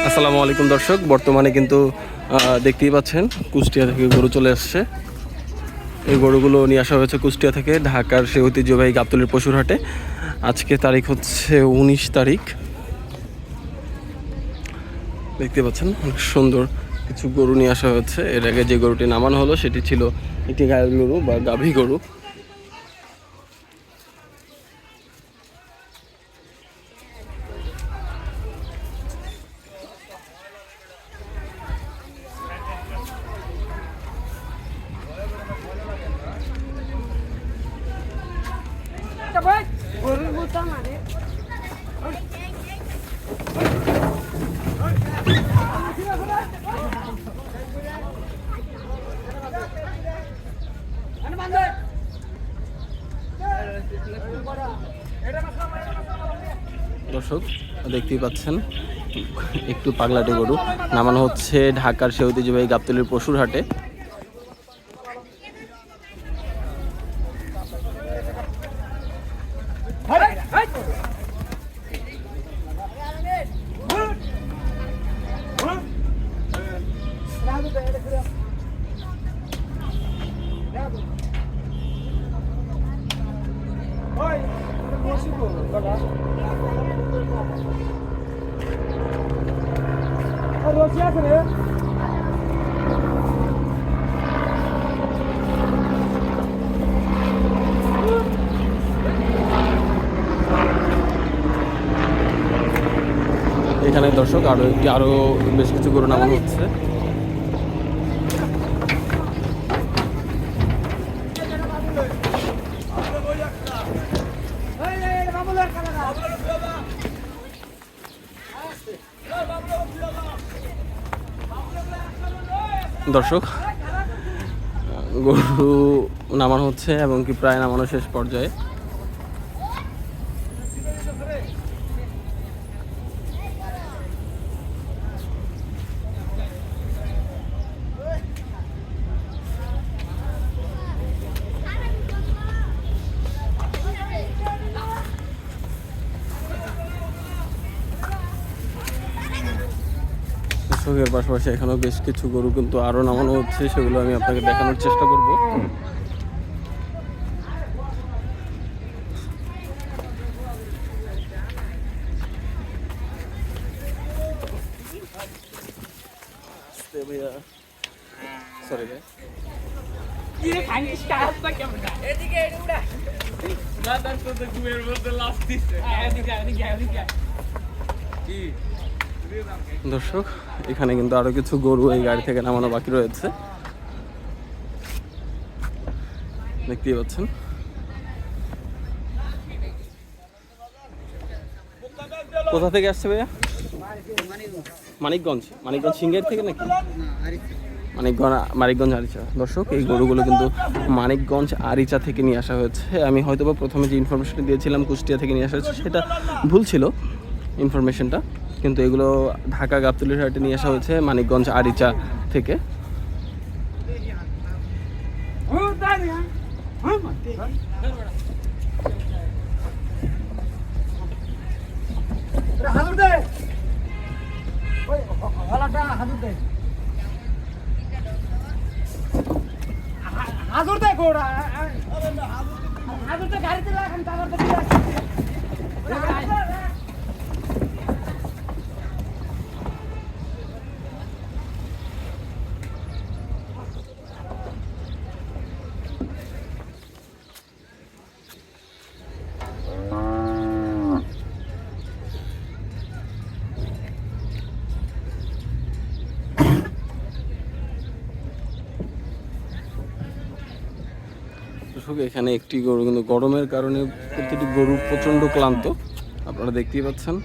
আসসালামু আলাইকুম দর্শক, বর্তমানে কিন্তু দেখতেই পাচ্ছেন কুষ্টিয়া থেকে গরু চলে আসছে। এই গরুগুলো নিয়ে আসা হয়েছে কুষ্টিয়া থেকে ঢাকার সেই ঐতিহ্যবাহী গাবতলীর পশুর হাটে। আজকে তারিখ হচ্ছে 19 তারিখ। দেখতে পাচ্ছেন অনেক সুন্দর কিছু গরু নিয়ে আসা হয়েছে। এর আগে যে গরুটি নামানো হলো সেটি ছিল একটি গায়ের গরু বা গাভী গরু। দর্শক দেখতেই পাচ্ছেন একটু পাগলাটে গরু নামানো হচ্ছে ঢাকার সেই ঐতিহ্যবাহী গাবতলীর পশুর হাটে। এখানে দর্শক আরো বেশ কিছু গরু নামানো হচ্ছে। দর্শক গরু নামানো হচ্ছে এবং কি প্রায় নামানো শেষ পর্যায়ে। এর পাশাপাশি এখানেও বেশ কিছু গরু কিন্তু আরো নামানো হচ্ছে, সেগুলো আমি আপনাকে দেখানোর চেষ্টা করব। দর্শক এখানে কিন্তু আরো কিছু গরু এই গাড়ি থেকে নামানো বাকি রয়েছে, দেখতেই পাচ্ছেন। কোথা থেকে আসছে ভাইয়া? মানিকগঞ্জ। মানিকগঞ্জ সিংহের থেকে নাকি? মানিকগঞ্জ আরিচা। দর্শক এই গরুগুলো কিন্তু মানিকগঞ্জ আরিচা থেকে নিয়ে আসা হয়েছে। আমি হয়তোবা প্রথমে যে ইনফরমেশনটা দিয়েছিলাম কুষ্টিয়া থেকে নিয়ে আসা হয়েছে সেটা ভুল ছিল ইনফরমেশনটা, কিন্তু এগুলো ঢাকা গাবতলীর হাটে নিয়ে আসা হয়েছে মানিকগঞ্জ আরিচা থেকে। এখানে একটি গরু কিন্তু গরমের কারণে প্রতিটি গরু প্রচন্ড ক্লান্ত, আপনারা দেখতেই পাচ্ছেন।